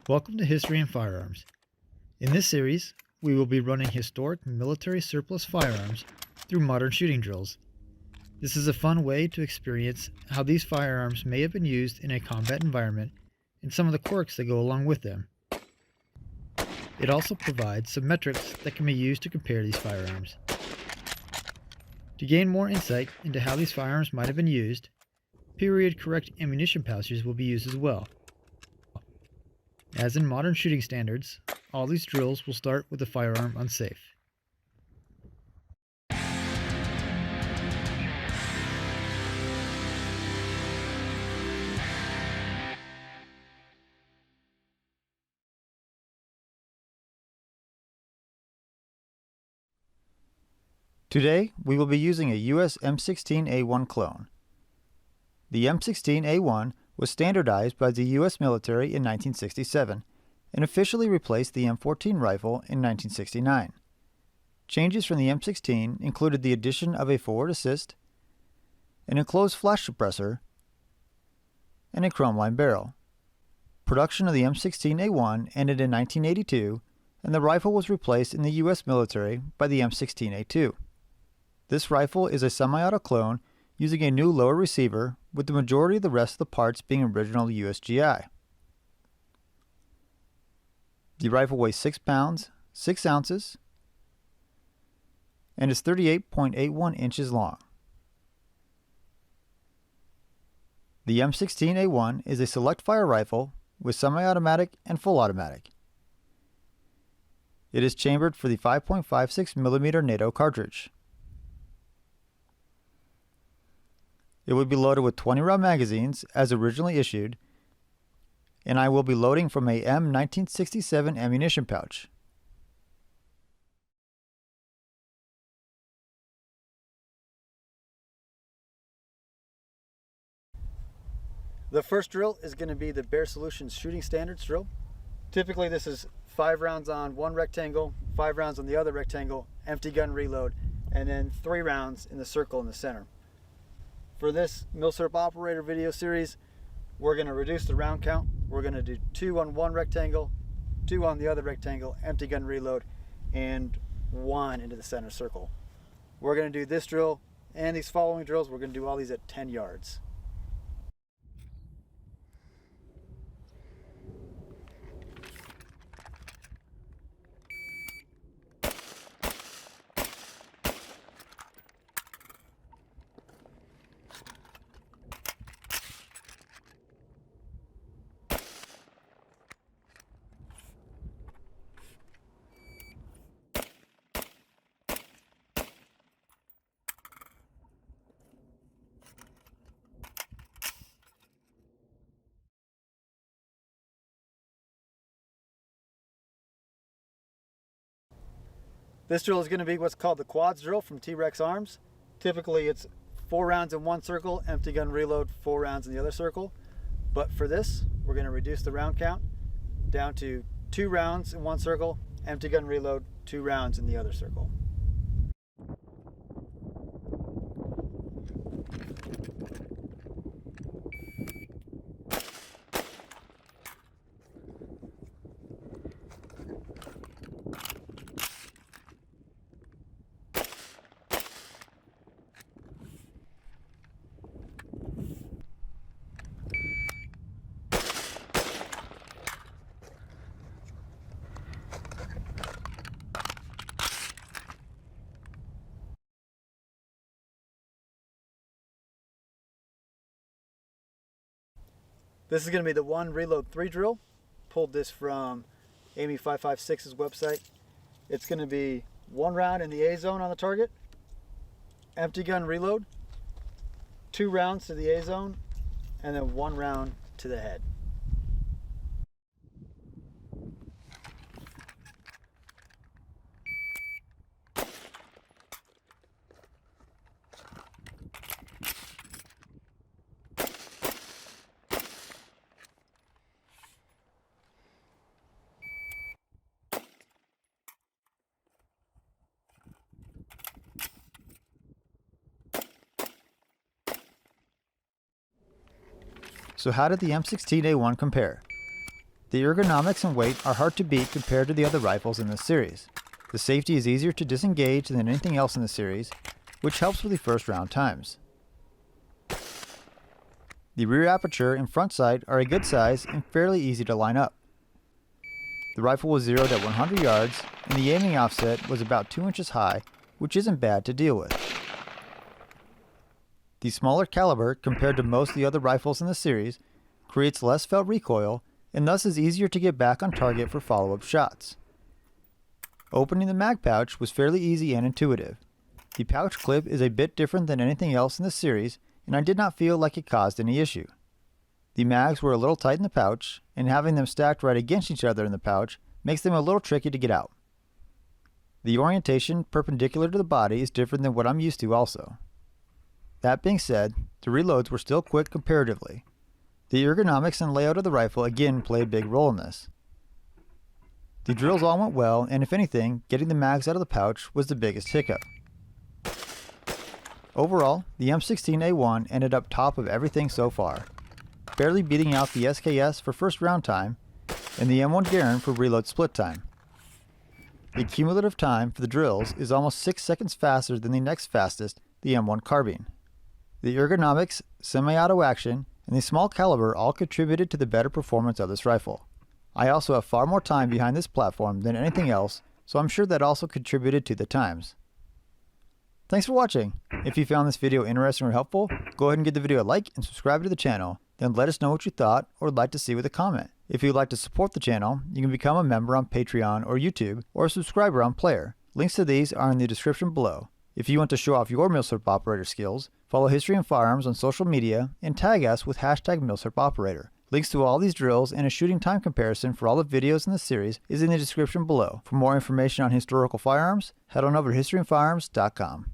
Welcome to History and Firearms. In this series, we will be running historic military surplus firearms through modern shooting drills. This is a fun way to experience how these firearms may have been used in a combat environment and some of the quirks that go along with them. It also provides some metrics that can be used to compare these firearms. To gain more insight into how these firearms might have been used, period-correct ammunition pouches will be used as well. As in modern shooting standards, all these drills will start with the firearm unsafe. Today, we will be using a US M16A1 clone. The M16A1 was standardized by the U.S. military in 1967 and officially replaced the M14 rifle in 1969. Changes from the M16 included the addition of a forward assist, an enclosed flash suppressor, and a chrome-lined barrel. Production of the M16A1 ended in 1982, and the rifle was replaced in the U.S. military by the M16A2. This rifle is a semi-auto clone using a new lower receiver, with the majority of the rest of the parts being original USGI. The rifle weighs 6 pounds, 6 ounces, and is 38.81 inches long. The M16A1 is a select fire rifle with semi-automatic and full automatic. It is chambered for the 5.56mm NATO cartridge. It would be loaded with 20-round magazines as originally issued, and I will be loading from a M1967 ammunition pouch. The first drill is going to be the Baer Solutions Shooting Standards drill. Typically this is 5 rounds on one rectangle, 5 rounds on the other rectangle, empty gun reload, and then 3 rounds in the circle in the center. For this Milsurp Operator video series, we're going to reduce the round count. We're going to do 2 on one rectangle, 2 on the other rectangle, empty gun reload, and 1 into the center circle. We're going to do this drill and these following drills. We're going to do all these at 10 yards. This drill is going to be what's called the quads drill from T.Rex Arms. Typically it's 4 rounds in one circle, empty gun reload, 4 rounds in the other circle. But for this, we're going to reduce the round count down to 2 rounds in one circle, empty gun reload, 2 rounds in the other circle. This is going to be the 1 reload 3 drill. Pulled this from Amy 556's website. It's going to be 1 round in the A zone on the target, empty gun reload, 2 rounds to the A zone, and then 1 round to the head. So how did the M16A1 compare? The ergonomics and weight are hard to beat compared to the other rifles in this series. The safety is easier to disengage than anything else in the series, which helps with the first round times. The rear aperture and front sight are a good size and fairly easy to line up. The rifle was zeroed at 100 yards, and the aiming offset was about 2 inches high, which isn't bad to deal with. The smaller caliber compared to most of the other rifles in the series creates less felt recoil and thus is easier to get back on target for follow-up shots. Opening the mag pouch was fairly easy and intuitive. The pouch clip is a bit different than anything else in the series, and I did not feel like it caused any issue. The mags were a little tight in the pouch, and having them stacked right against each other in the pouch makes them a little tricky to get out. The orientation perpendicular to the body is different than what I'm used to also. That being said, the reloads were still quick comparatively. The ergonomics and layout of the rifle again play a big role in this. The drills all went well, and if anything, getting the mags out of the pouch was the biggest hiccup. Overall, the M16A1 ended up top of everything so far, barely beating out the SKS for first round time and the M1 Garand for reload split time. The cumulative time for the drills is almost 6 seconds faster than the next fastest, the M1 Carbine. The ergonomics, semi-auto action, and the small caliber all contributed to the better performance of this rifle. I also have far more time behind this platform than anything else, so I'm sure that also contributed to the times. Thanks for watching. If you found this video interesting or helpful, go ahead and give the video a like and subscribe to the channel. Then let us know what you thought or would like to see with a comment. If you'd like to support the channel, you can become a member on Patreon or YouTube, or a subscriber on Player. Links to these are in the description below. If you want to show off your Milsurp Operator skills, follow History and Firearms on social media and tag us with hashtag Milsurp Operator. Links to all these drills and a shooting time comparison for all the videos in the series is in the description below. For more information on historical firearms, head on over to historyandfirearms.com.